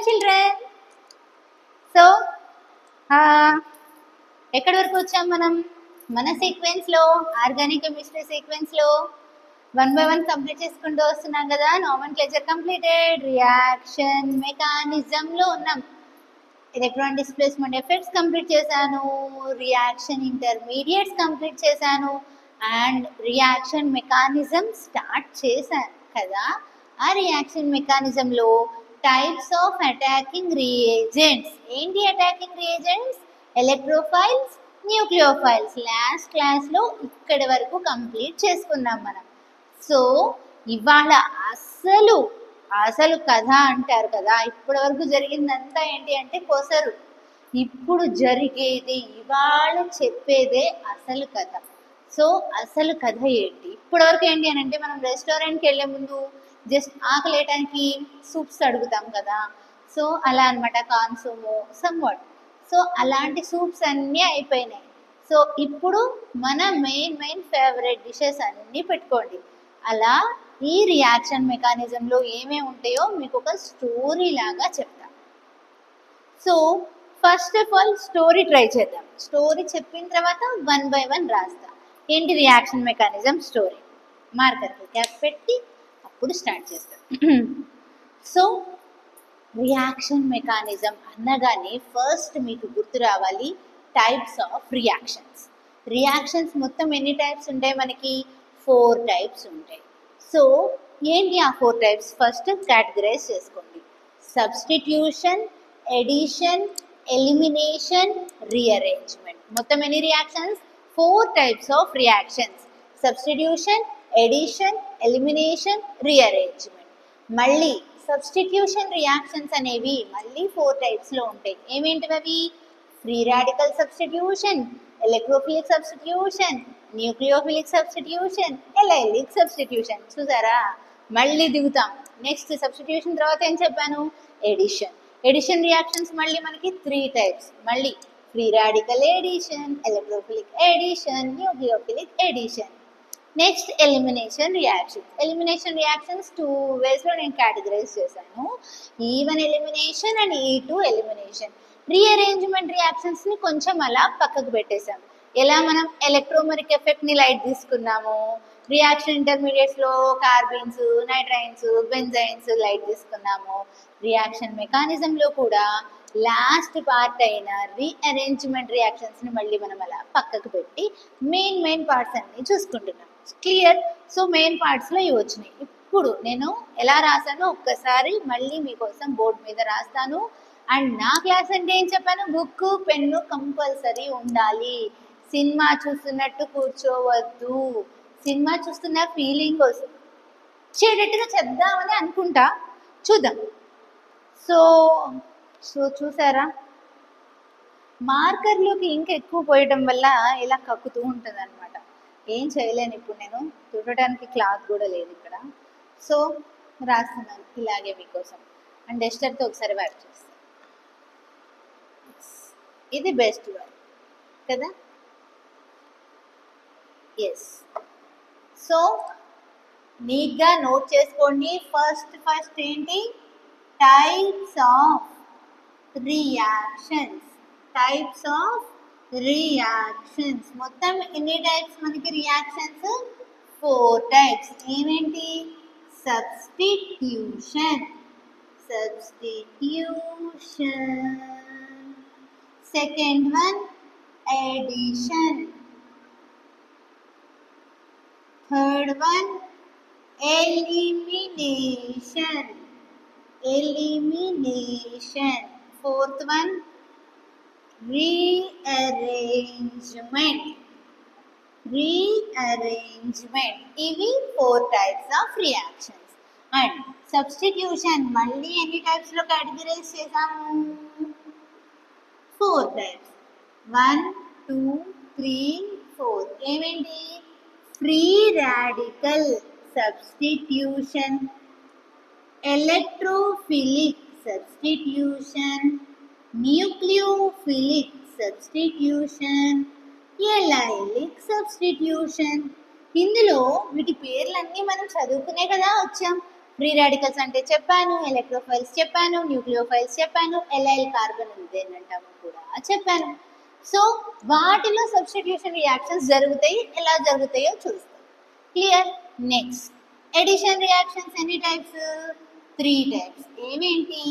children. So, ఎక్కడి వరకు వచ్చాం మనం? మన సీక్వెన్స్లో ఆర్గానిక్ కెమిస్ట్రీ సీక్వెన్స్లో 1 by 1 కంప్లీట్ చేసుకుంటూ వస్తున్నాం కదా. నామెన్క్లేచర్ కంప్లీటెడ్, రియాక్షన్ మెకానిజంలో ఉన్నాం. ఎలక్ట్రాన్ డిస్ప్లేస్మెంట్ ఎఫెక్ట్స్ కంప్లీట్ చేశాను, రియాక్షన్ ఇంటర్మీడియట్స్ కంప్లీట్ చేశాను, అండ్ రియాక్షన్ మెకానిజం స్టార్ట్ చేశాను కదా. ఆ రియాక్షన్ మెకానిజంలో టైప్స్ ఆఫ్ అటాకింగ్ రియేజెంట్స్. ఏంటి attacking reagents? Electrophiles, nucleophiles. Last క్లాస్లో ఇక్కడి వరకు కంప్లీట్ చేసుకున్నాం మనం. సో ఇవాళ అసలు కథ అంటారు కదా, ఇప్పటి వరకు జరిగిందంతా ఏంటి అంటే కొసరు. ఇప్పుడు జరిగేది, ఇవాళ చెప్పేదే అసలు కథ. సో అసలు కథ ఏంటి? ఇప్పటి వరకు ఏంటి అని అంటే, మనం రెస్టారెంట్కి వెళ్ళే ముందు జస్ట్ ఆకలేయడానికి సూప్స్ అడుగుతాం కదా. సో అలా అనమాట, కాన్సూము సమ్వాట్. సో అలాంటి సూప్స్ అన్నీ అయిపోయినాయి. సో ఇప్పుడు మన మెయిన్ ఫేవరెట్ డిషెస్ అన్నీ పెట్టుకోండి. అలా ఈ రియాక్షన్ మెకానిజంలో ఏమేమి ఉంటాయో మీకు ఒక స్టోరీ లాగా చెప్తా. So first of all story try చేద్దాం. స్టోరీ చెప్పిన తర్వాత 1 by 1 రాస్తా. ఏంటి రియాక్షన్ మెకానిజం స్టోరీ? మార్కర్కి క్యాప్ పెట్టి అప్పుడు స్టార్ట్ చేస్తాం. సో రియాక్షన్ మెకానిజం అనగానే ఫస్ట్ మీకు గుర్తు రావాలి టైప్స్ ఆఫ్ రియాక్షన్స్. రియాక్షన్స్ మొత్తం ఎన్ని టైప్స్ ఉంటాయి మనకి? 4 టైప్స్ ఉంటాయి. సో ఏంటి ఆ 4 టైప్స్? ఫస్ట్ కేటగరైజ్ చేసుకోండి. Substitution, addition, elimination, rearrangement. మొత్తం ఎన్ని reactions? 4 types of reactions. Substitution, addition, elimination, rearrangement. మళ్ళీ సబ్స్టిట్యూషన్ రియాక్షన్స్ అనేవి మళ్ళీ 4 టైప్స్లో ఉంటాయి. ఏమేంటివి అవి? Free radical substitution, electrophilic substitution, nucleophilic substitution, allylic substitution. చూసారా, మళ్ళీ దిగుతాం. నెక్స్ట్ సబ్స్టిట్యూషన్ తర్వాత ఏం చెప్పాను? ఎడిషన్. ఎడిషన్ రియాక్షన్స్ మళ్ళీ మనకి 3 టైప్స్. మళ్ళీ free radical addition, electrophilic addition, nucleophilic addition. Next elimination reactions. Elimination reactions 2 వేస్లో నేను కేటగరైజ్ చేశాను. E1 elimination and E2 elimination. Rearrangement రియాక్షన్స్ని కొంచెం అలా పక్కకు పెట్టేశాం. ఎలా మనం ఎలక్ట్రోమెరిక్ ఎఫెక్ట్ని లైట్ తీసుకున్నాము, రియాక్షన్ ఇంటర్మీడియట్స్లో కార్బిన్స్, నైట్రైన్స్, బెంజైన్స్ లైట్ తీసుకున్నాము. రియాక్షన్ మెకానిజంలో కూడా లాస్ట్ పార్ట్ అయిన రీఅరేంజ్మెంట్ రియాక్షన్స్ని మళ్ళీ మనం అలా పక్కకు పెట్టి మెయిన్ పార్ట్స్ అన్నీ చూసుకుంటున్నాం. క్లియర్? సో మెయిన్ పార్ట్స్లో ఇవి వచ్చినాయి. ఇప్పుడు నేను ఎలా రాసానో ఒక్కసారి మళ్ళీ మీకోసం బోర్డు మీద రాస్తాను. అండ్ నా క్లాస్ అంటే ఏం చెప్పాను? బుక్, పెన్ను కంపల్సరీ ఉండాలి. సినిమా చూస్తున్నట్టు కూర్చోవద్దు. సినిమా చూస్తున్న ఫీలింగ్ వచ్చేటట్టుగా చెప్దామని అనుకుంటా, చూద్దాం. సో చూసారా, మార్కర్లోకి ఇంక ఎక్కువ పోయడం వల్ల ఇలా కక్కుతూ ఉంటుంది అనమాట. ఏం చేయలేను ఇప్పుడు, నేను తుడటానికి క్లాత్ కూడా లేదు ఇక్కడ. సో రాస్తున్నాను ఇలాగే మీకోసం. అండ్ డస్టర్తో ఒకసారి వైప్ చేస్తాను. ఇది బెస్ట్ వైప్ కదా. ఎస్. సో నీట్గా నోట్ చేసుకోండి. ఫస్ట్ ఏంటి? Types of reactions. Types of reactions. మొత్తం ఎన్ని టైప్స్ మనకి రియాక్షన్స్? 4 టైప్స్. ఏమేంటి? Substitution. Second one addition. Third one elimination. Fourth one rearrangement. ఇవి 4 types of reactions. And substitution మళ్ళీ ఎన్ని టైప్స్లో కేటగరైజ్ చేసాము? 4 టైప్స్. 1, 2, 3, 4. ఏమేంటి? Free radical substitution, electrophilic substitution, nucleophilic substitution, allylic substitution. ఇందులో వీటి పేర్లన్నీ మనం చదువుకునే కదా వచ్చాం. ఫ్రీ రాడికల్స్ అంటే చెప్పాను, ఎలక్ట్రోఫైల్స్ చెప్పాను, న్యూక్లియోఫైల్స్ చెప్పాను, ఎలైల్ కార్బన్ అంటాము కూడా చెప్పాను. సో వాటిలో సబ్స్టిట్యూషన్ రియాక్షన్స్ జరుగుతాయి, ఎలా జరుగుతాయో చూస్తాం. క్లియర్? నెక్స్ట్ ఎడిషన్ రియాక్షన్స్ ఎన్ని టైప్స్? 3 టైప్స్. ఏమేంటి?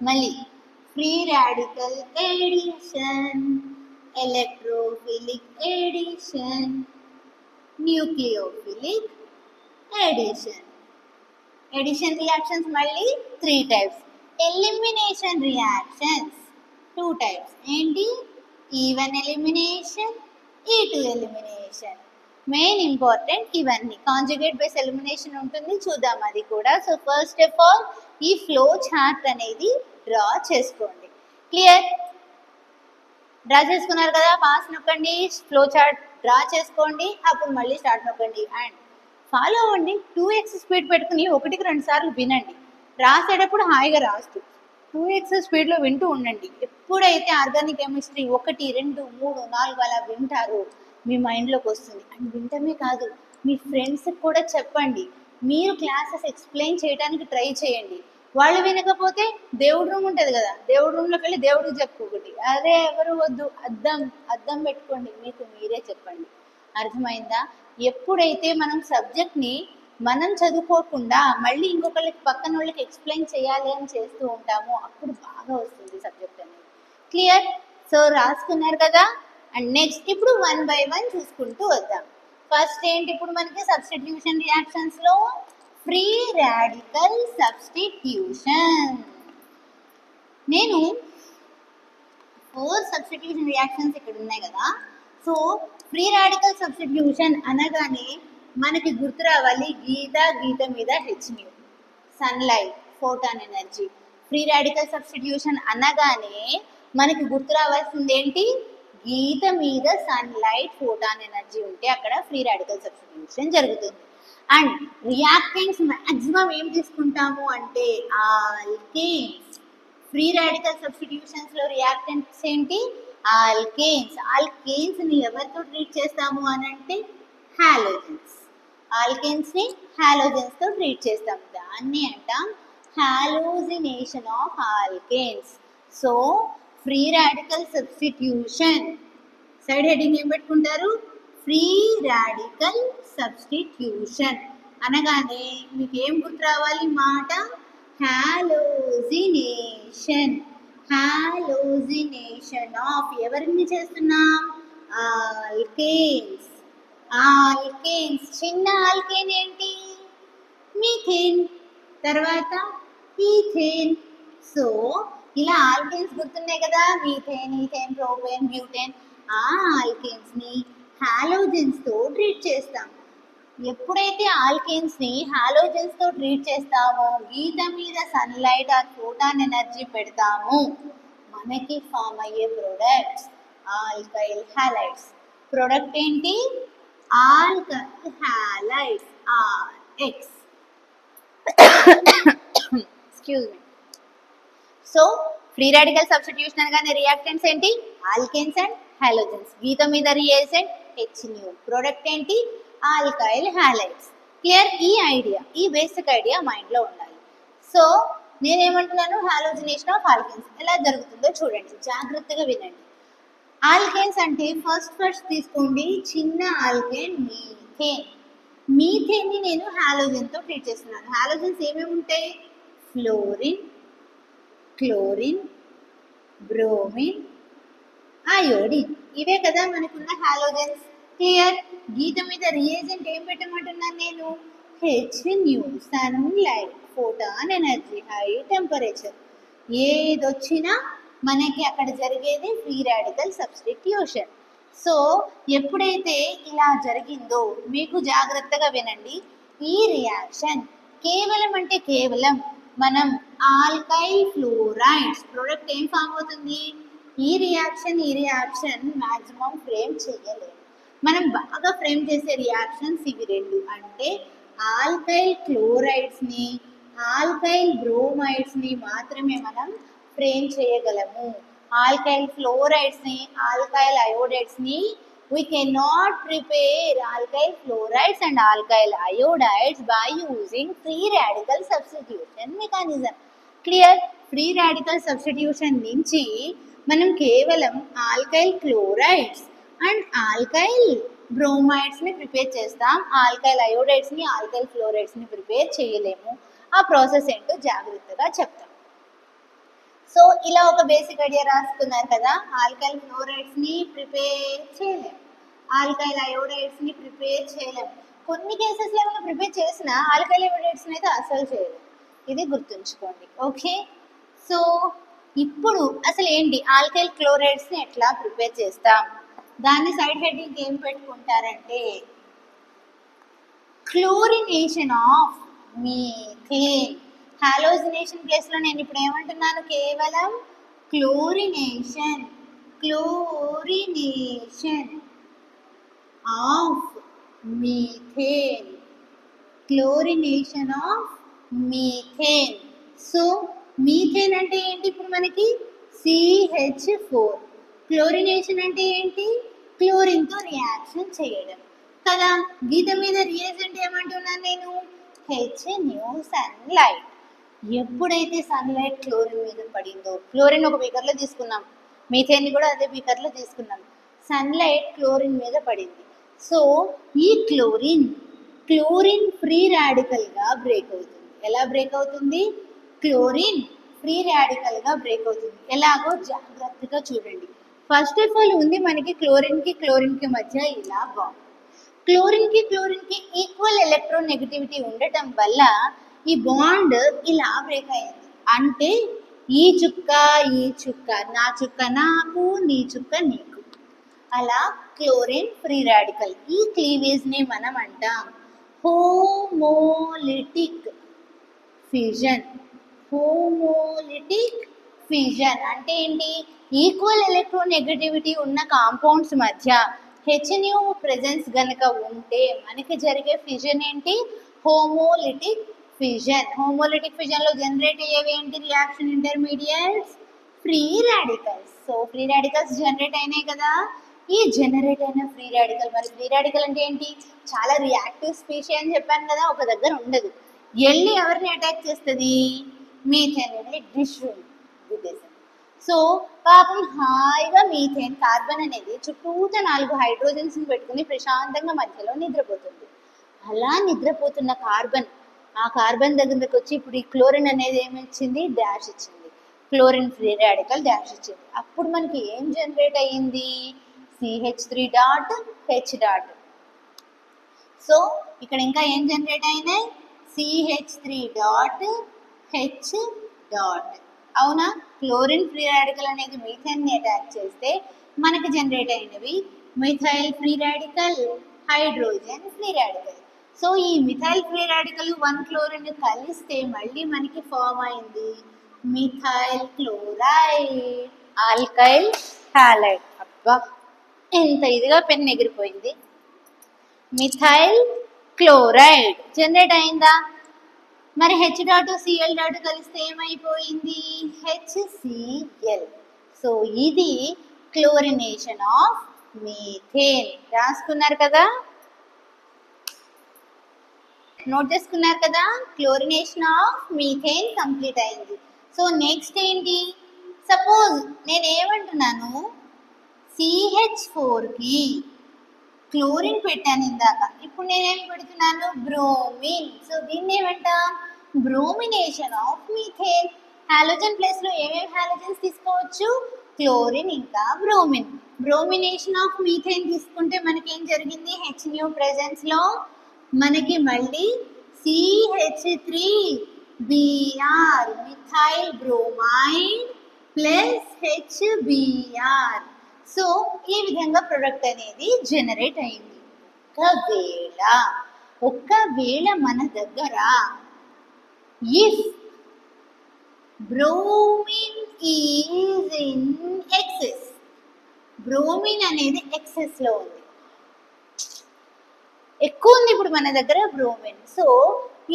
మళ్ళీ free radical addition, electrophilic addition, nucleophilic addition. Addition reactions మళ్ళీ 3 టైప్స్. Elimination reactions 2 types. ఏంటి? E1 elimination, E2 elimination. Main important ఇవన్నీ. కాంజుగేట్ బేస్ ఎలిమినేషన్ ఉంటుంది, చూద్దాం అది కూడా. సో ఫస్ట్ ఆఫ్ ఆల్ ఈ ఫ్లో చార్ట్ అనేది డ్రా చేసుకోండి. క్లియర్? డ్రా చేసుకున్నారు కదా, పాస్ నొక్కండి, ఫ్లో చార్ట్ డ్రా చేసుకోండి, అప్పుడు మళ్ళీ స్టార్ట్ నొక్కండి అండ్ ఫాలో అవ్వండి. 2x స్పీడ్ పెట్టుకుని 1కి 2 సార్లు వినండి. రాసేటప్పుడు హాయిగా రాస్తూ 2x స్పీడ్లో వింటూ ఉండండి. ఎప్పుడైతే ఆర్గానిక్ కెమిస్ట్రీ 1, 2, 3, 4 అలా వింటారో మీ మైండ్లోకి వస్తుంది. అండ్ వింటమే కాదు, మీ ఫ్రెండ్స్కి కూడా చెప్పండి. మీరు క్లాసెస్ ఎక్స్ప్లెయిన్ చేయడానికి ట్రై చేయండి. వాళ్ళు వినకపోతే దేవుడి రూమ్ ఉంటుంది కదా, దేవుడి రూమ్లోకి వెళ్ళి దేవుడికి చెప్పుకోకండి. అదే ఎవరు వద్దు, అద్దం పెట్టుకోండి, మీకు మీరే చెప్పండి. అర్థమైందా? ఎప్పుడైతే మనం సబ్జెక్ట్ని మనం చదువుకోకుండా మళ్ళీ ఇంకొకళ్ళకి పక్కన వాళ్ళకి ఎక్స్ప్లెయిన్ చేయాలి అని చేస్తూ ఉంటామో అప్పుడు బాగా వస్తుంది సబ్జెక్ట్ అనేది. క్లియర్? సో రాసుకున్నారు కదా. అండ్ నెక్స్ట్ ఇప్పుడు 1 by 1 చూసుకుంటూ వద్దాం. ఫస్ట్ ఏంటి? ఇప్పుడు మనకి సబ్స్టిట్యూషన్ రియాక్షన్స్లో ఫ్రీ రాడికల్ సబ్స్టిట్యూషన్. నేను 4 సబ్స్టిట్యూషన్ రియాక్షన్స్ ఇక్కడ ఉన్నాయి కదా. సో ఫ్రీ రాడికల్ సబ్స్టిట్యూషన్ అనగానే మనకి గుర్తు రావాలి గీత మీద h nu, sunlight, photon energy. Free radical substitution అనగానే మనకి గుర్తు రావాల్సింది ఏంటి? గీత మీద సన్లైట్, ఫోటాన్ ఎనర్జీ ఉంటే అక్కడ ఫ్రీ రాడికల్ సబ్స్టిట్యూషన్ జరుగుతుంది. అండ్ రియాక్టెంట్స్ మ్యాక్సిమం ఏం తీసుకుంటాము అంటే ఆల్కేన్స్. ఫ్రీ రాడికల్ సబ్స్టిట్యూషన్స్లో రియాక్టెంట్స్ ఏంటి? ఆల్కేన్స్. ఆల్కేన్స్ని ఎవరితో ట్రీట్ చేస్తాము అని అంటే హాలోజన్స్. ఆల్కేన్స్ని హాలోజన్స్తో ట్రీట్ చేస్తాం. దాన్ని అంటాం halogenation of alkanes. So free radical substitution side heading ఏం పెట్టుకుంటారు? ఫ్రీ రాడికల్ సబ్స్టిట్యూషన్ అనగానే మీకు ఏం గుర్తు రావాలి మాట? హాలోజినేషన్. హాలోజినేషన్ ఆఫ్ ఎవరిని చేస్తున్నాం? ఆల్కేన్స్. ఆల్కేన్స్. చిన్న ఆల్కేన్ ఏంటి? మీథేన్. తర్వాత ఈథేన్. సో ఇలా ఆల్కేన్స్ గుర్తున్నాయి కదా, మీథేన్, ఈథేన్, ప్రోపేన్, బ్యూటేన్. ఆ ఆల్కేన్స్ని హాలోజన్స్తో ట్రీట్ చేస్తాం. ఎప్పుడైతే ఆల్కేన్స్ని హాలోజన్స్తో ట్రీట్ చేస్తామో, గీత మీద సన్లైట్ ఆర్ ఫోటాన్ ఎనర్జీ పెడతాము, మనకి ఫామ్ అయ్యే ప్రొడక్ట్స్ ఆల్కైల్ హాలైడ్స్. ప్రొడక్ట్ ఏంటి? Alkyl halides, R X. Excuse me. So free radical substitution అనగానే రియాక్టెంట్స్ ఏంటి? Alkanes and halogens. గీత మీద రియేజెంట్ హెచ్న్యూ. ప్రొడక్ట్ ఏంటి? Alkyl halides. క్లియర్? ఈ ఐడియా, ఈ బేసిక్ ఐడియా మైండ్లో ఉండాలి. సో నేనేమంటున్నాను? హాలోజినేషన్ ఆఫ్ ఆల్కేన్స్ ఎలా జరుగుతుందో చూడండి, జాగ్రత్తగా వినండి. ఆల్కేన్స్ అంటే ఫస్ట్ తీసుకోండి, చిన్న ఆల్కేన్ మీథేన్. మీథేన్ని నేను హాలోజన్తో ట్రీట్ చేస్తున్నాను. హాలోజన్స్ ఏమేమి ఉంటాయి? Fluorine, chlorine, bromine, iodine. ఇవే కదా మనకున్న హాలోజన్స్. క్లియర్? గీత మీద రియేజెంట్ ఏం పెట్టమంటున్నాను నేను? H nu, sunlight, photon energy, high temperature. ఏదొచ్చినా మనకి అక్కడ జరిగేది ఫ్రీ రాడికల్ సబ్స్టిట్యూషన్. సో ఎప్పుడైతే ఇలా జరిగిందో మీకు జాగ్రత్తగా వినండి. ఈ రియాక్షన్ కేవలం అంటే కేవలం మనం ఆల్కైల్ ఫ్లోరైడ్స్ ప్రొడక్ట్ ఏం ఫామ్ అవుతుంది? ఈ రియాక్షన్ మ్యాక్సిమం ఫ్రేమ్ చేయలేము. మనం బాగా ఫ్రేమ్ చేసే రియాక్షన్స్ ఇవి రెండు. అంటే ఆల్కైల్ క్లోరైడ్స్ని, ఆల్కైల్ బ్రోమైడ్స్ని మాత్రమే మనం ఫ్రేమ్ చేయగలము. ఆల్కైల్ ఫ్లోరైడ్స్ని, ఆల్కైల్ అయోడైడ్స్ని We cannot prepare alkyl fluorides and alkyl iodides by using free radical substitution mechanism. Clear? Free radical substitution నుంచి మనం కేవలం ఆల్కైల్ క్లోరైడ్స్ అండ్ ఆల్కైల్ బ్రోమైడ్స్ని ప్రిపేర్ చేస్తాం. ఆల్కైల్ అయోడైడ్స్ని ఆల్కైల్ ఫ్లోరైడ్స్ని ప్రిపేర్ చేయలేము. ఆ ప్రాసెస్ ఏంటో జాగ్రత్తగా చెప్తాం. సో ఇలా ఒక బేసిక్ ఐడియా రాసుకున్నారు కదా. ఆల్కైల్ ఫ్లోరైడ్స్ని ప్రిపేర్ చేయలేము, ఆల్కైల్ అయోడైడ్స్ని ప్రిపేర్ చేయలేము. కొన్ని కేసెస్లో ఏమైనా ప్రిపేర్ చేసిన ఆల్కైల్ అయోడైడ్స్ని అయితే అసలు చేయలేము. ఇది గుర్తుంచుకోండి. ఓకే, సో ఇప్పుడు అసలు ఏంటి ఆల్కైల్ క్లోరైడ్స్ని ఎట్లా ప్రిపేర్ చేస్తాం? దాన్ని సైడ్ హెడ్డింగ్ ఏం పెట్టుకుంటారంటే క్లోరినేషన్ ఆఫ్ మీథేన్. హాలోజినేషన్ ప్లేస్లో నేను ఇప్పుడు ఏమంటున్నాను? కేవలం chlorination of methane. Chlorination of methane. So methane అంటే ఏంటి? ఇప్పుడు మనకి CH4. క్లోరినేషన్ అంటే ఏంటి? క్లోరిన్తో రియాక్షన్ చేయడం కదా. గీత మీద రియేజెంట్ ఏమంటున్నాను నేను? HNO sunlight. ఎప్పుడైతే సన్లైట్ క్లోరిన్ మీద పడిందో, క్లోరిన్ ఒక బీకర్లో తీసుకున్నాం, మీథేన్ని కూడా అదే బీకర్లో తీసుకున్నాం, సన్లైట్ క్లోరిన్ మీద పడింది. సో ఈ క్లోరిన్ ఫ్రీ రాడికల్గా బ్రేక్ అవుతుంది. ఎలా బ్రేక్ అవుతుంది? క్లోరిన్ ఫ్రీ రాడికల్గా బ్రేక్ అవుతుంది. ఎలాగో జాగ్రత్తగా చూడండి. ఫస్ట్ ఆఫ్ ఆల్ ఉంది మనకి క్లోరిన్కి మధ్య ఇలా బాండ్. క్లోరిన్కి ఈక్వల్ ఎలక్ట్రోనెగటివిటీ ఉండటం వల్ల ఈ బాండ్ ఇలా బ్రేక్ అయింది. అంటే ఈ చుక్క నా చుక్క నాకు, నీ చుక్క నీకు, అలా క్లోరిన్ ఫ్రీ రాడికల్. ఈ క్లీవేజ్ని మనం అంటాం హోమోలిటిక్ ఫిజన్. అంటే ఏంటి? ఈక్వల్ ఎలక్ట్రోనెగటివిటీ ఉన్న కాంపౌండ్స్ మధ్య HNO ప్రెజెన్స్ గనక ఉంటే మనకి జరిగే ఫిజన్ ఏంటి? హోమోలిటిక్ ఫిజన్లో జనరేట్ అయ్యేవి ఏంటి? Reaction intermediates, free radicals. So free radicals generate అయినాయి కదా. ఈ జనరేట్ అయిన ఫ్రీ రాడికల్, మరి ఫ్రీ రాడికల్ అంటే ఏంటి? చాలా రియాక్టివ్ స్పీషీ అని చెప్పాను కదా, ఒక దగ్గర ఉండదు. వెళ్ళి ఎవరిని అటాక్ చేస్తుంది? మీథేన్ వెళ్ళి డిస్ట్రిబ్యూట్ గుద్దేసింది. సో పాపం హాయిగా మీథేన్ కార్బన్ అనేది చుట్టూతో 4 హైడ్రోజన్స్ని పెట్టుకుని ప్రశాంతంగా మధ్యలో నిద్రపోతుంది. అలా నిద్రపోతున్న ఆ కార్బన్ దగ్గరకు వచ్చి ఇప్పుడు ఈ క్లోరిన్ అనేది ఏమి ఇచ్చింది? డాష్ ఇచ్చింది. క్లోరిన్ ఫ్రీ రాడికల్ డాష్ ఇచ్చింది. అప్పుడు మనకి ఏం జనరేట్ అయ్యింది? CH3.H. సో ఇక్కడ ఇంకా ఏం జనరేట్ అయినాయి? CH3.H. అవునా? క్లోరిన్ ఫ్రీ రాడికల్ అనేది మీథేన్ని అటాక్ చేస్తే మనకి జనరేట్ అయినవి methyl free radical, hydrogen free radical. So ఈ మిథైల్ ఫ్రీ రాడికల్ 1 క్లోరిన్ కలిస్తే మళ్ళీ మనకి ఫామ్ అయింది మిథైల్ క్లోరైడ్, ఆల్కైల్ హాలైడ్. అబ్బా ఎంత ఇదిగా పెన్ ఎగిరిపోయింది. మిథైల్ క్లోరైడ్ జనరేట్ అయిందా? మరి H.Cl. కలిస్తే ఏమైపోయింది? HCl. సో ఇది క్లోరినేషన్ ఆఫ్ మీథేన్. రాసుకున్నారు కదా, నోట్ చేసుకున్నారు కదా. క్లోరినేషన్ ఆఫ్ మీథేన్ కంప్లీట్ అయింది. సో నెక్స్ట్ ఏంటి? సపోజ్ నేను ఏమంటున్నాను, CH4కి క్లోరిన్ పెట్టాను ఇందాక, ఇప్పుడు నేనేం పెడుతున్నాను? బ్రోమిన్. సో దీన్ని ఏమంటా? Bromination of methane. హాలోజన్ ప్లేస్లో ఏమేమి హాలోజన్స్ తీసుకోవచ్చు? క్లోరిన్ ఇంకా బ్రోమిన్. బ్రోమినేషన్ ఆఫ్ మీథేన్ తీసుకుంటే మనకి ఏం జరిగింది? HNO ప్రెజెన్స్లో మనకి మళ్ళీ CH3Br, methyl bromide plus HBr. So ఈ విధంగా ప్రొడక్ట్ అనేది జనరేట్ అయింది. ఒకవేళ మన దగ్గర if bromine is in excess, bromine అనేది ఎక్సెస్లో ఉంది, ఎక్కువ ఉంది ఇప్పుడు మన దగ్గర బ్రోమిన్. సో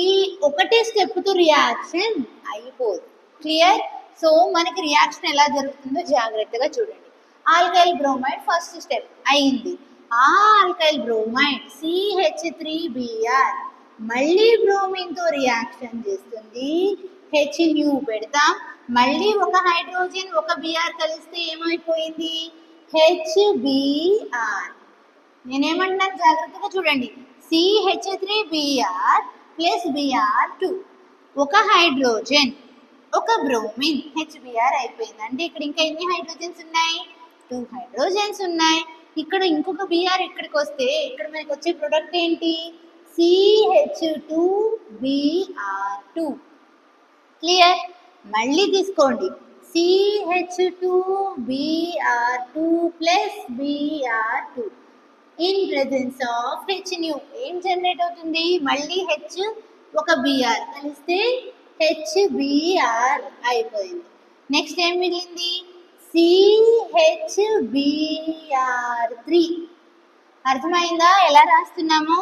ఈ ఒకటే స్టెప్తో రియాక్షన్ అయిపోదు. క్లియర్? సో మనకి రియాక్షన్ ఎలా జరుగుతుందో జాగ్రత్తగా చూడండి. ఆల్కైల్ బ్రోమైడ్ ఫస్ట్ స్టెప్ అయింది. ఆ ఆల్కైల్ బ్రోమైడ్ CH3Br మళ్ళీ బ్రోమిన్ తో రియాక్షన్ చేస్తుంది. H పెడతాం, మళ్ళీ ఒక హైడ్రోజన్ ఒక Br కలిస్తే ఏమైపోయింది? HBr. నేనేమంటున్నాను జాగ్రత్తగా చూడండి. CH3Br ప్లస్ Br2 ఒక హైడ్రోజన్ ఒక బ్రోమిన్ HBr అయిపోయింది. అంటే ఇక్కడ ఇంకా ఎన్ని హైడ్రోజన్స్ ఉన్నాయి? 2 హైడ్రోజన్స్ ఉన్నాయి. ఇక్కడ ఇంకొక Br ఇక్కడికి వస్తే ఇక్కడ మనకి వచ్చే ప్రొడక్ట్ ఏంటి? CH2Br2. క్లియర్? మళ్ళీ తీసుకోండి. CH2Br2 plus Br2 in presence of H ఏం జనరేట్ అవుతుంది? మళ్ళీ H ఒక Br కలిస్తే HBr అయిపోయింది. నెక్స్ట్ ఏం మిగిలింది? CHBr3. అర్థమైందా ఎలా రాస్తున్నాము?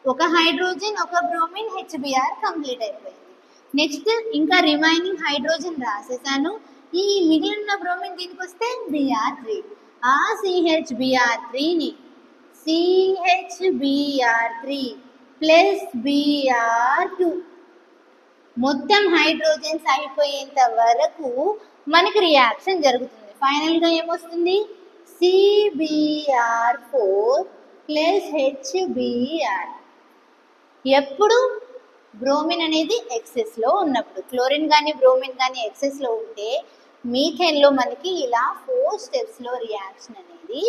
ఒక హైడ్రోజన్ ఒక బ్రోమిన్ HBr కంప్లీట్ అయిపోయింది. నెక్స్ట్ ఇంకా రిమైనింగ్ హైడ్రోజన్ రాసేసాను. ఈ మిగిలిన బ్రోమిన్ దీనికి వస్తే Br3. ఆ CHBr3ని CHBr3 ప్లస్ Br2 మొత్తం హైడ్రోజన్స్ అయిపోయేంత వరకు మనకి రియాక్షన్ జరుగుతుంది. ఫైనల్గా ఏమొస్తుంది? CBr4 plus HBr. ఎప్పుడు? బ్రోమిన్ అనేది ఎక్సెస్లో ఉన్నప్పుడు. క్లోరిన్ కానీ బ్రోమిన్ కానీ ఎక్సెస్లో ఉంటే మీథేన్లో మనకి ఇలా 4 స్టెప్స్లో రియాక్షన్ అనేది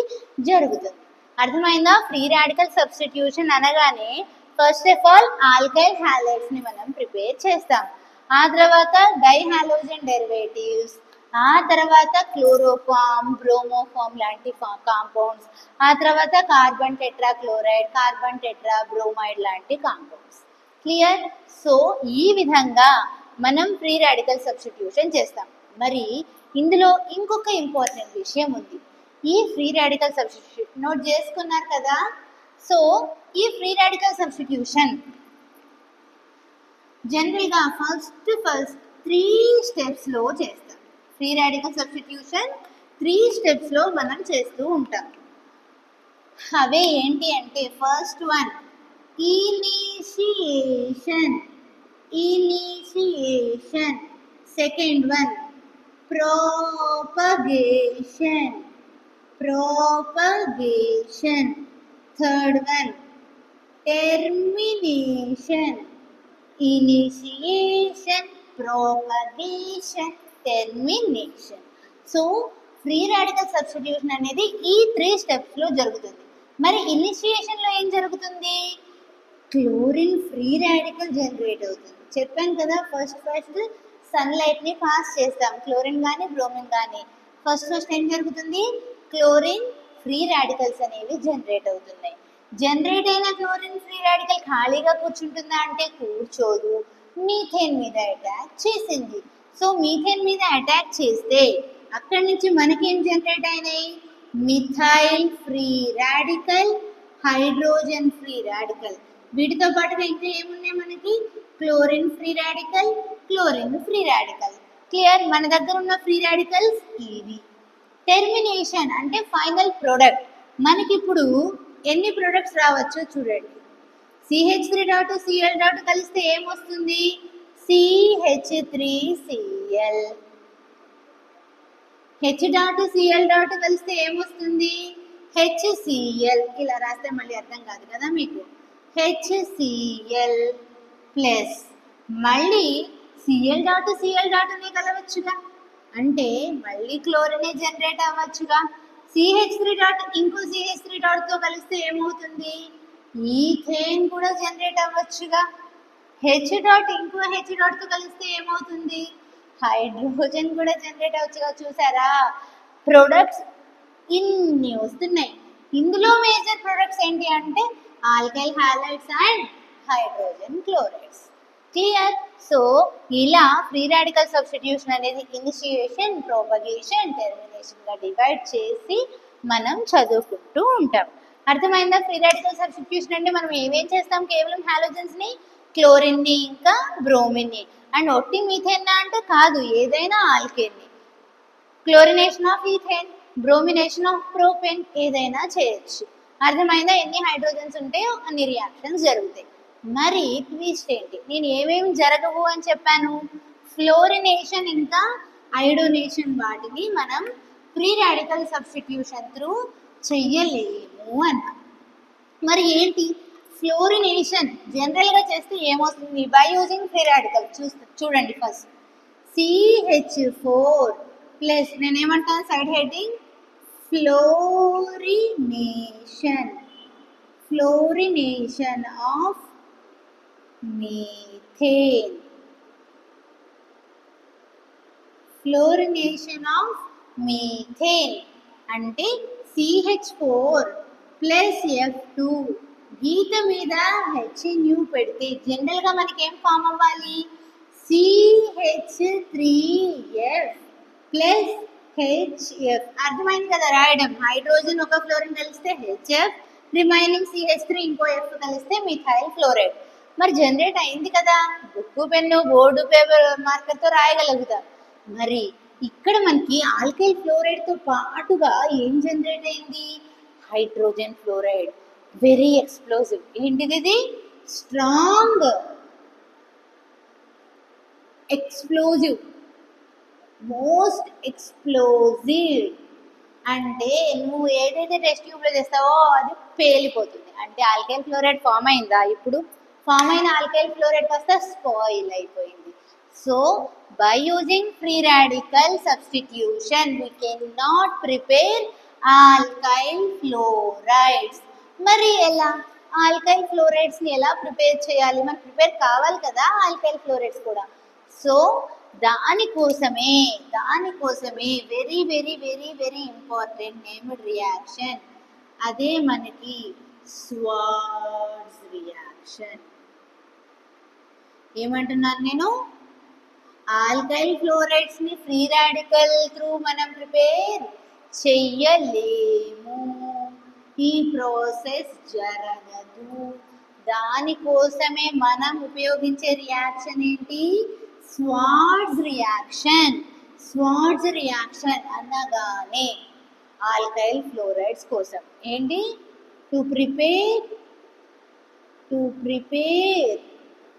జరుగుతుంది. అర్థమైందా? ఫ్రీ రాడికల్ సబ్స్టిట్యూషన్ అనగానే ఫస్ట్ ఆఫ్ ఆల్ ఆల్కైల్ హ్యాలైడ్స్ని మనం ప్రిపేర్ చేస్తాం. ఆ తర్వాత డైహాలోజన్ డెరివేటివ్స్, ఆ తర్వాత క్లోరోఫామ్ బ్రోమోఫామ్ లాంటి కాంపౌండ్స్, ఆ తర్వాత carbon tetrachloride carbon tetra bromide లాంటి కాంపౌండ్స్. క్లియర్? సో ఈ విధంగా మనం ఫ్రీ రాడికల్ సబ్స్టిట్యూషన్ చేస్తాం. మరి ఇందులో ఇంకొక ఇంపార్టెంట్ విషయం ఉంది. ఈ ఫ్రీ రాడికల్ సబ్స్టిట్యూషన్ నోట్ చేసుకున్నారు కదా? సో ఈ ఫ్రీ రాడికల్ సబ్స్టిట్యూషన్ జనరల్గా ఫస్ట్ 3 స్టెప్స్లో చేస్తాం. ఫ్రీ రాడికల్ సబ్స్టిట్యూషన్ 3 స్టెప్స్లో మనం చేస్తూ ఉంటాం. అవే ఏంటి అంటే first one initiation, second one propagation, third one termination. Initiation, propagation, termination. So free radical substitution అనేది ఈ 3 స్టెప్స్లో జరుగుతుంది. మరి ఇనిషియేషన్లో ఏం జరుగుతుంది? క్లోరిన్ ఫ్రీ రాడికల్ జనరేట్ అవుతుంది. చెప్పాను కదా, ఫస్ట్ సన్లైట్ని పాస్ చేస్తాం. క్లోరిన్ కానీ బ్రోమిన్ కానీ ఫస్ట్ ఏం జరుగుతుంది? క్లోరిన్ ఫ్రీ రాడికల్స్ అనేవి జనరేట్ అవుతున్నాయి. జనరేట్ అయిన క్లోరిన్ ఫ్రీ రాడికల్ ఖాళీగా కూర్చుంటుందా అంటే కూర్చోదు. మీథేన్ మీద అటాక్ చేసింది. సో మీథేన్ మీద అటాక్ చేస్తే అక్కడి నుంచి మనకేం జనరేట్ అయినాయి? Methyl free radical, hydrogen free radical. వీటితో పాటుగా ఇంకా ఏమున్నాయి మనకి? Chlorine free radical, chlorine free radical. Clear? మన దగ్గర ఉన్న ఫ్రీ రాడికల్స్ ఇవి. టెర్మినేషన్ అంటే ఫైనల్ ప్రోడక్ట్. మనకి ఇప్పుడు ఎన్ని ప్రొడక్ట్స్ రావచ్చు చూడండి. CH3.Cl కలిస్తే ఏమొస్తుంది? CH3Cl. H.Cl కలిస్తే ఏమొస్తుంది? HCl. ఇలా రాస్తే మళ్ళీ అర్థం కాదు కదా మీకు. HCl ప్లస్ మళ్ళీ Cl.Cl.ని కలవచ్చుగా, అంటే మళ్ళీ క్లోరినే జనరేట్ అవ్వచ్చుగా. CH3 ఇంకో CH3 కలిస్తే ఏమవుతుంది? ఈథేన్ కూడా జనరేట్ అవ్వచ్చుగా. H ఇంకో H కలిస్తే ఏమవుతుంది? హైడ్రోజన్ కూడా జనరేట్ అవ్వచ్చుగా. చూసారా? ప్రొడక్ట్స్ ఇన్ని వస్తున్నాయి. ఇందులో మేజర్ ప్రొడక్ట్స్ ఏంటి అంటే alkyl halides and hydrogen chlorides. Clear? So ఇలా ఫ్రీ రాడికల్ సబ్స్టిట్యూషన్ అనేది ఇనిషియేషన్, ప్రోపగేషన్, టెర్మినేషన్గా డివైడ్ చేసి మనం చదువుకుంటూ ఉంటాం. అర్థమైందా? ఫ్రీ రాడికల్ సబ్స్టిట్యూషన్ అంటే మనం ఏమేం చేస్తాం? కేవలం హాలోజన్స్ని, క్లోరిన్ని, ఇంకా బ్రోమిన్ని. అండ్ ఒట్టి మీథేన్ అంటే కాదు, ఏదైనా ఆల్కేన్ని. Chlorination of ethane, bromination of propane ఏదైనా చేయొచ్చు. అర్థమైందా? ఎన్ని హైడ్రోజన్స్ ఉంటే అన్ని రియాక్షన్స్ జరుగుతాయి. మరి ట్విస్ట్ ఏంటి, నేను ఏమేమి జరగవు అని చెప్పాను? ఫ్లోరినేషన్ ఇంకా ఐడోనేషన్ వాటిని మనం ఫ్రీ రాడికల్ సబ్స్టిట్యూషన్ త్రూ చెయ్యలేము అన్న. మరి ఏంటి ఫ్లోరినేషన్ జనరల్గా చేస్తే ఏమవుతుంది? బై యూజింగ్ ఫ్రీ రాడికల్ చూడండి. ఫస్ట్ CH4 ప్లస్ నేనేమంటాను side heading fluorination of methane. Fluorination of methane అంటే CH4 ప్లస్ F2 గీత మీద HNU పెడితే జనరల్గా మనకి ఏం ఫామ్ అవ్వాలి? CH3F plus HF. అర్థమైంది కదా రాయడం? హైడ్రోజన్ ఒక ఫ్లోరిన్ కలిస్తే HF, రిమైనింగ్ CH3 ఇంకో F కలిస్తే మిథైల్ ఫ్లోరైడ్. మరి జనరేట్ అయింది కదా, బుక్కు పెన్ను బోర్డు పేపర్ మార్కర్తో రాయగలుగుతాం. మరి ఇక్కడ మనకి ఆల్కైల్ ఫ్లోరైడ్తో పాటుగా ఏం జనరేట్ అయింది? Hydrogen fluoride. Very explosive. ఏంటిది ఇది? Strong explosive, most explosive. అంటే నువ్వు ఏదైతే టెస్ట్ ట్యూబ్లో చేస్తావో అది పేలిపోతుంది. అంటే ఆల్కైల్ ఫ్లోరైడ్ ఫామ్ అయిందా? ఇప్పుడు ఫామ్ అయిన ఆల్కైల్ ఫ్లోరైడ్ కాస్త స్పాయిల్ అయిపోయింది. So by using free radical substitution we cannot prepare alkyl fluorides. మరి ఎలా ఆల్కైల్ ఫ్లోరైడ్స్ ని ఎలా ప్రిపేర్ చేయాలి? మనకు ప్రిపేర్ కావాలి కదా ఆల్కైల్ ఫ్లోరైడ్స్ కూడా. సో దానికోసమే very very very very important named reaction, అదే మనకి స్వార్ట్జ్ రియాక్షన్. ఏమంటున్నాను నేను? ఆల్కైల్ ఫ్లోరైడ్స్ ని ఫ్రీ రాడికల్ త్రూ మనం ప్రిపేర్ చెయ్యలేము. ఈ ప్రాసెస్ జరగదు. దానికోసమే మనం ఉపయోగించే రియాక్షన్ ఏంటి? Swarts reaction. స్వార్ట్జ్ రియాక్షన్ అనగానే ఆల్కైల్ ఫ్లోరైడ్స్ కోసం ఏంటి? To prepare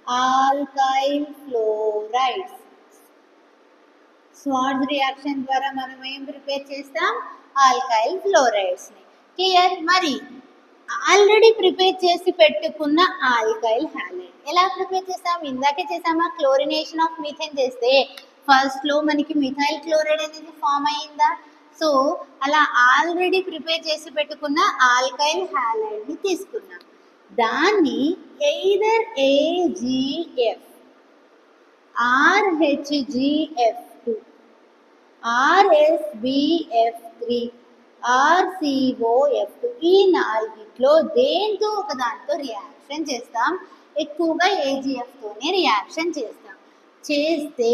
alkyl fluorides. Swarts reaction ద్వారా మనం ఏం ప్రిపేర్ చేస్తాం? ఆల్కైల్ ఫ్లోరైడ్స్ ని. క్లియర్? మరి ఆల్రెడీ ప్రిపేర్ చేసి పెట్టుకున్న ఆల్కైల్ హ్యాలైడ్ ఎలా ప్రిపేర్ చేస్తాం? ఇందాకే చేసామా? క్లోరినేషన్ ఆఫ్ మీథేన్ చేస్తే ఫస్ట్ లో మనకి మిథైల్ క్లోరైడ్ అనేది ఫామ్ అయ్యిందా? సో అలా ఆల్రెడీ ప్రిపేర్ చేసి పెట్టుకున్న ఆల్కైల్ హ్యాలైడ్ ని తీసుకున్నాం. దాన్ని either AgF or HgF2 or SbF3 or COF2 ఈ నాలుగిట్లో దేంతో ఒక దాంతో రియాక్షన్ చేస్తాం. ఎక్కువగా AgF తోనే రియాక్షన్ చేస్తాం. చేస్తే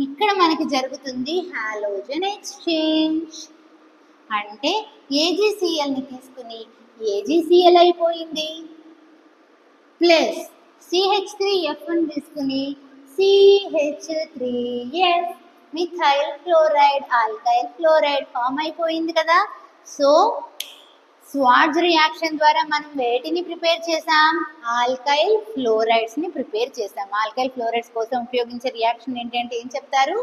ఇక్కడ మనకి జరుగుతుంది హాలోజన్ ఎక్స్చేంజ్. అంటే AgCl ని తీసుకుని AgCl అయిపోయింది, ప్లస్ CH3F ని తీసుకుని CH3F methyl chloride alkyl fluoride form అయిపోయింది కదా. సో స్వార్ట్జ్ రియాక్షన్ ద్వారా మనం వేటిని ప్రిపేర్ చేసాం? ఆల్కైల్ ఫ్లోరైడ్స్ ని ప్రిపేర్ చేసాం. ఆల్కైల్ ఫ్లోరైడ్స్ కోసం ఉపయోగించే రియాక్షన్ ఏంటంటే ఏం చెప్తారు?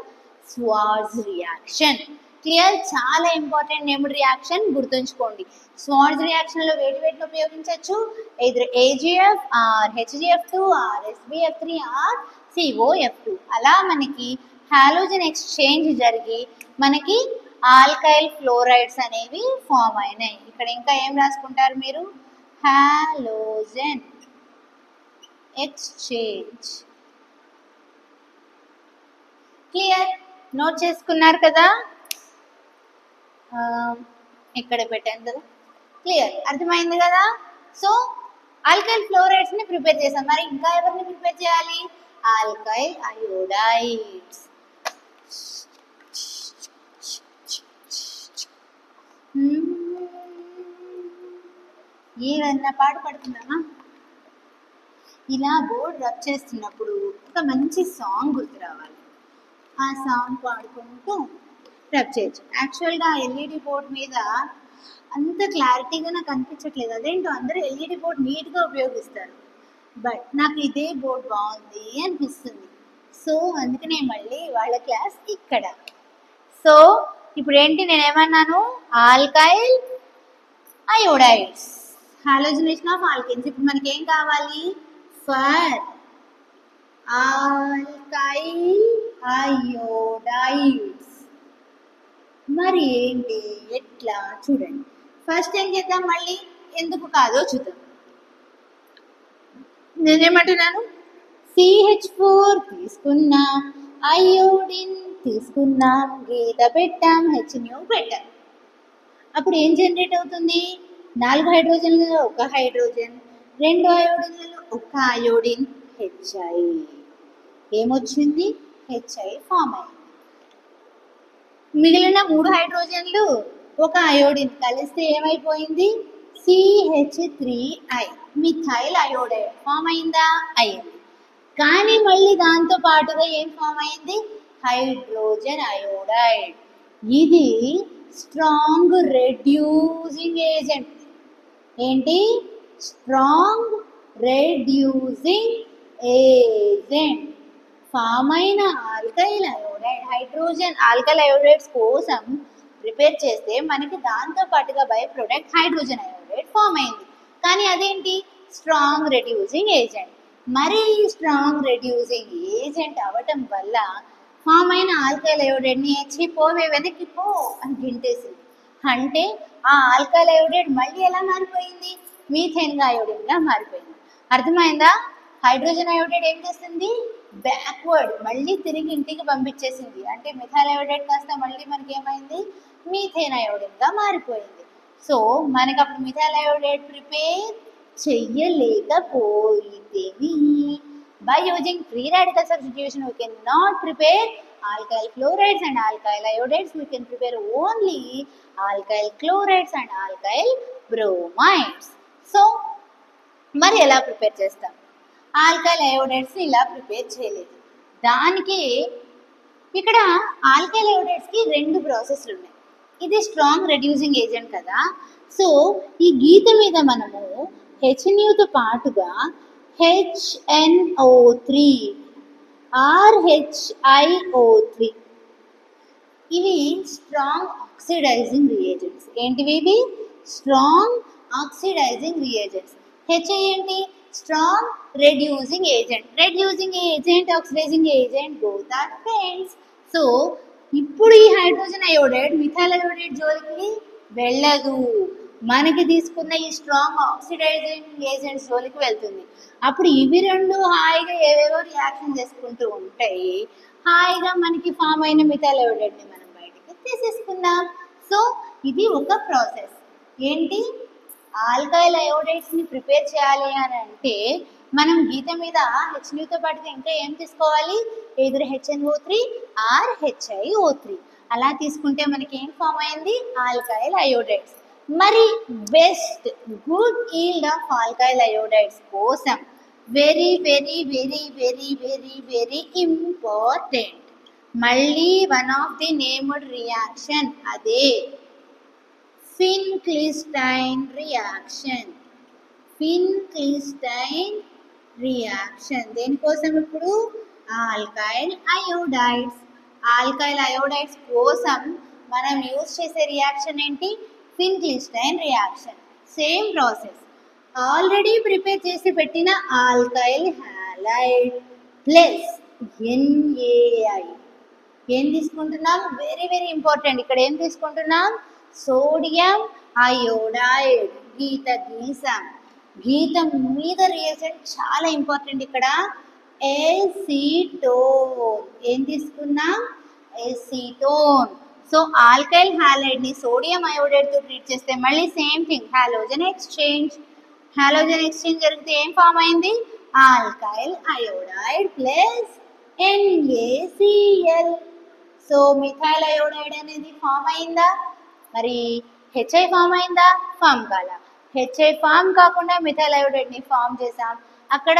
Swarts reaction. క్లియర్? చాలా ఇంపార్టెంట్ నేమ్డ్ రియాక్షన్, గుర్తుంచుకోండి. స్వార్ట్జ్ రియాక్షన్ లో వేటిని ఉపయోగించవచ్చు? Either AgF or HgF2 or SbF3 or COF2. అలా మనకి హాలోజన్ ఎక్స్చేంజ్ జరిగి మనకి ఆల్కైల్ ఫ్లోరైడ్స్ అనేవి ఫామ్ అయినాయి. ఇక్కడ ఇంకా ఏం రాసుకుంటారు మీరు? Halogen exchange. క్లియర్? నోట్ చేసుకున్నారు కదా? ఇక్కడ పెట్టాను కదా. క్లియర్? అర్థమైంది కదా? సో ఆల్కైల్ ఫ్లోరైడ్స్ ని ప్రిపేర్ చేసాం. మరి ఇంకా ఎవరిని ప్రిపేర్ చేయాలి? ఆల్కైల్ అయోడైడ్స్. ఏదన్నా పాట పడుతున్నామా? ఇలా బోర్డ్ రబ్ చేస్తున్నప్పుడు ఒక మంచి సాంగ్ గుర్తు రావాలి. ఆ సాంగ్ పాడుకుంటూ రబ్ చేయొచ్చు. యాక్చువల్గా LED బోర్డ్ మీద అంత క్లారిటీగా నాకు అనిపించట్లేదు. అదేంటో అందరూ ఎల్ఈడి బోర్డ్ నీట్గా ఉపయోగిస్తారు, బట్ నాకు ఇదే బోర్డ్ బాగుంది అనిపిస్తుంది. సో అందుకనే మళ్ళీ వాళ్ళ క్లాస్ ఇక్కడ. సో ఇప్పుడు ఏంటి, నేనేమన్నాను, ఆల్కైల్ అయోడైడ్స్, హాలోజనేషన్ ఆఫ్ ఆల్కేన్స్. ఇప్పుడు మనకి ఏం కావాలి, ఫర్ ఆల్కైల్ అయోడైడ్స్. మరి ఏంటి, ఎట్లా చూడండి. ఫస్ట్ ఏం చేద్దాం, మళ్ళీ ఎందుకు కాదో చూద్దాం. నేనేమంటున్నాను, CH4 తీసుకున్నాం, అయోడిన్ తీసుకున్నాం, గీత పెట్టాం, HNO పెట్టాం. అప్పుడు ఏం జనరేట్ అవుతుంది, 4 హైడ్రోజన్లలో 1 హైడ్రోజన్, 2 అయోడిన్లలో 1 అయోడిన్, HI. ఏమొచ్చింది, HI ఫామ్ అయింది. మిగిలిన 3 హైడ్రోజన్లు 1 అయోడిన్ కలిస్తే ఏమైపోయింది, CH3I, మిథైల్ అయోడైడ్ ఫామ్ అయిందా, అయింది. కానీ మళ్ళీ దాంతో పాటుగా ఏం ఫామ్ అయింది, హైడ్రోజన్ అయోడైడ్. ఇది స్ట్రాంగ్ రెడ్యూసింగ్ ఏజెంట్. ఏంటి, స్ట్రాంగ్ రెడ్యూసింగ్ ఏజెంట్. ఫామ్ అయిన alkyl iodide, hydrogen alkyl iodides కోసం ప్రిపేర్ చేస్తే మనకి దాంతో పాటుగా by product hydrogen iodide form అయింది. కానీ అదేంటి, స్ట్రాంగ్ రెడ్యూసింగ్ ఏజెంట్. మరి స్ట్రాంగ్ రెడ్యూసింగ్ ఏజెంట్ అవ్వటం వల్ల ఫామ్ అయిన ఆల్కైల్ అయోడైడ్ని పోవే వెనక్కి పో అని గింటేసింది. అంటే ఆ ఆల్కైల్ అయోడైడ్ మళ్ళీ ఎలా మారిపోయింది, మీథేన్ అయోడిన్గా మారిపోయింది. అర్థమైందా, హైడ్రోజన్ అయోడైడ్ ఏం చేస్తుంది, బ్యాక్వర్డ్ మళ్ళీ తిరిగి ఇంటికి పంపించేసింది. అంటే మిథైల్ అయోడైడ్ కాస్త మళ్ళీ మనకి ఏమైంది, మీథేన్ అయోడిన్గా మారిపోయింది. సో మనకి అప్పుడు మిథైల్ అయోడైడ్ ప్రిపేర్ చెయ్యలేకపోయింది. By using free radical substitution, we cannot prepare alkyl chlorides and alkyl iodides. We can prepare only alkyl chlorides and alkyl bromides. So, మరి ఎలా ప్రిపేర్ చేస్తాం, ఆల్కైల్ అయోడైడ్స్ని ఇలా ప్రిపేర్ చేయలేదు. దానికి ఇక్కడ ఆల్కైల్ అయోడైడ్స్కి 2 ప్రాసెస్లు ఉన్నాయి. ఇది స్ట్రాంగ్ రెడ్యూసింగ్ ఏజెంట్ కదా. సో ఈ గీత మీద మనము HNUతో పాటుగా HNO3 or HIO3, ఇవి స్ట్రాంగ్ ఆక్సిడైజింగ్ రియేజెంట్స్. ఏంటివి ఇవి, స్ట్రాంగ్ ఆక్సిడైజింగ్ రియేజెంట్స్. HI ఏంటి, strong reducing agent. Reducing agent, oxidising agent, both are friends. So ఇప్పుడు ఈ హైడ్రోజన్ అయోడైడ్ మిథైల్ అయోడైడ్ జోలికి వెళ్ళదు, మనకి తీసుకున్న ఈ స్ట్రాంగ్ ఆక్సిడైజింగ్ ఏజెంట్స్ జోలికి వెళ్తుంది. అప్పుడు ఇవి 2 హాయిగా ఏవేవో రియాక్షన్ చేసుకుంటూ ఉంటాయి. హాయిగా మనకి ఫామ్ అయిన మిథైల్ అయోడైడ్ని మనం బయటికి తీసేసుకుందాం. సో ఇది ఒక ప్రాసెస్. ఏంటి, ఆల్కైల్ అయోడైడ్స్ని ప్రిపేర్ చేయాలి అని అంటే మనం గీత మీద HNUతో పాటుగా ఇంకా ఏం తీసుకోవాలి, either HNO3 or HIO3. అలా తీసుకుంటే మనకి ఏం ఫామ్ అయింది, ఆల్కైల్ అయోడైడ్స్. మరి best good yield of alkyl iodides కోసం very very very very very very important మళ్ళీ one of the named reaction, అదే ఫిన్క్లిస్టైన్ రియాక్షన్. ఫిన్క్లిస్టైన్ రియాక్షన్ దేనికోసం, ఇప్పుడు ఆల్కైల్ అయోడైడ్స్. ఆల్కైల్ అయోడైడ్స్ కోసం మనం యూజ్ చేసే రియాక్షన్ ఏంటి, Finkelstein reaction. Same process, already prepare చేసి పెట్టిన ఆల్కైల్ హాలైడ్ ప్లస్ NaI. ఏం తీసుకుంటున్నాం, వెరీ వెరీ ఇంపార్టెంట్, ఇక్కడ ఏం తీసుకుంటున్నాం, సోడియం అయోడైడ్. గీత గీసాం, గీతం మీద రియేజెంట్ చాలా ఇంపార్టెంట్. ఇక్కడ ఎసిటోన్. ఏం తీసుకున్నాం, ఎసిటోన్. సో ఆల్కైల్ హాలైడ్ని సోడియం అయోడైడ్తో ట్రీట్ చేస్తే మళ్ళీ same thing, halogen exchange. Halogen exchange జరిగితే ఏం ఫామ్ అయింది, alkyl iodide plus NaCl. So methyl iodide అనేది ఫామ్ అయిందా, మరి HI ఫామ్ అయిందా, ఫామ్ కాలా. HI ఫామ్ కాకుండా మిథైల్ అయోడైడ్ని ఫామ్ చేసాం, అక్కడ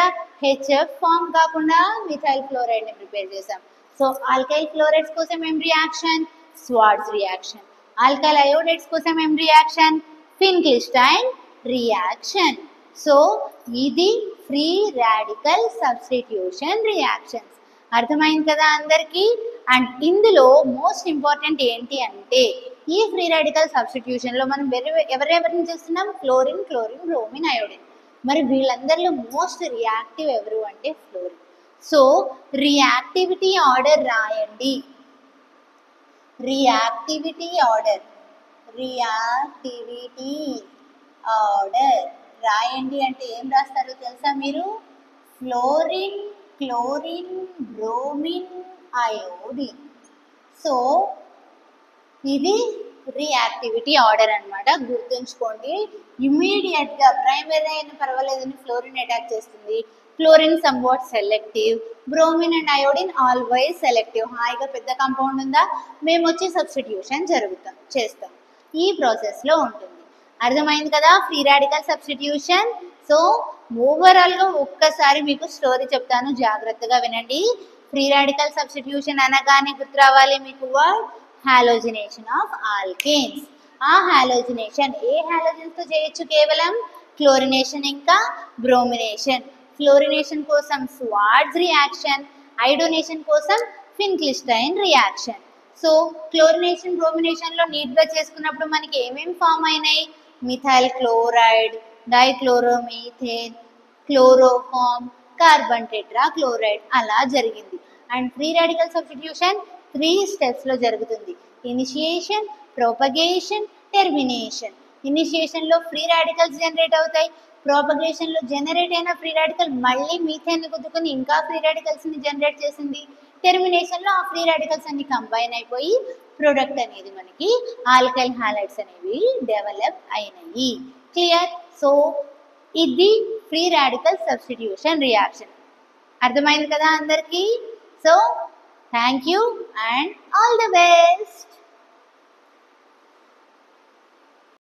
HF ఫామ్ కాకుండా మిథైల్ క్లోరైడ్ని ప్రిపేర్ చేసాం. సో ఆల్కైల్ క్లోరైడ్స్ కోసం ఏం reaction, Swarts reaction. Alkyl iodides కోసం ఏం రియాక్షన్? Finkelstein reaction. సో ఇది ఫ్రీ రాడికల్ సబ్స్టిట్యూషన్ రియాక్షన్స్. అర్థమైంది కదా అందరికీ? అండ్ ఇందులో మోస్ట్ ఇంపార్టెంట్ ఏంటి అంటే ఈ ఫ్రీ రాడికల్ సబ్స్టిట్యూషన్లో మనం ఎవరెవరిని చూస్తున్నాం? Chlorine, bromine, iodine. మరి వీళ్ళందరిలో మోస్ట్ రియాక్టివ్ ఎవరు అంటే ఫ్లోరిన్. సో రియాక్టివిటీ ఆర్డర్ రాయండి. రియాక్టివిటీ ఆర్డర్ రాయండి అంటే ఏం రాస్తారో తెలుసా మీరు? Fluorine, chlorine, bromine, iodine. So ఇది రియాక్టివిటీ ఆర్డర్ అన్నమాట. గుర్తుంచుకోండి. ఇమీడియట్గా ప్రైమరీ అయిన పర్వాలేదని ఫ్లోరిన్ అటాక్ చేస్తుంది. Chlorine somewhat selective, bromine and iodine always selective. హాయిగా పెద్ద కాంపౌండ్ ఉందా, మేము వచ్చి సబ్స్టిట్యూషన్ చేస్తాం. ఈ ప్రాసెస్లో ఉంటుంది. అర్థమైంది కదా ఫ్రీ రాడికల్ సబ్స్టిట్యూషన్? సో ఓవరాల్గా ఒక్కసారి మీకు స్టోరీ చెప్తాను, జాగ్రత్తగా వినండి. ఫ్రీ రాడికల్ సబ్స్టిట్యూషన్ అనగానే గుర్తు రావాలి మీకు వర్డ్ హాలోజినేషన్ ఆఫ్ ఆల్కేన్స్. ఆ హాలోజినేషన్ ఏ హాలోజన్స్తో చేయొచ్చు? కేవలం క్లోరినేషన్ ఇంకా బ్రోమినేషన్. ఫ్లోరినేషన్ కోసం స్వార్ట్జ్ రియాక్షన్, అయోడోనేషన్ కోసం ఫిన్క్లిస్టైన్ రియాక్షన్. సో క్లోరినేషన్, బ్రోమినేషన్లో నీట్గా చేసుకున్నప్పుడు మనకి ఏమేమి ఫామ్ అయినాయి? Methyl chloride, dichloromethane, chloroform, carbon tetrachloride అలా జరిగింది. అండ్ ఫ్రీ రాడికల్ సబ్స్టిట్యూషన్ 3 స్టెప్స్లో జరుగుతుంది. Initiation, propagation, termination. ఇనిషియేషన్లో ఫ్రీ రాడికల్స్ జనరేట్ అవుతాయి. ప్రోపగేషన్లో జనరేట్ అయిన ఫ్రీ రాడికల్ మళ్ళీ మీథేన్ని గుద్దుకుని ఇంకా ఫ్రీ రాడికల్స్ని జనరేట్ చేసింది. టెర్మినేషన్లో ఆ ఫ్రీ రాడికల్స్ అన్ని కంబైన్ అయిపోయి ప్రొడక్ట్ అనేది మనకి ఆల్కైల్ హాలైడ్స్ అనేవి డెవలప్ అయినాయి. క్లియర్? సో ఇది ఫ్రీ రాడికల్ సబ్స్టిట్యూషన్ రియాక్షన్. అర్థమైంది కదా అందరికీ? So thank you and all the best.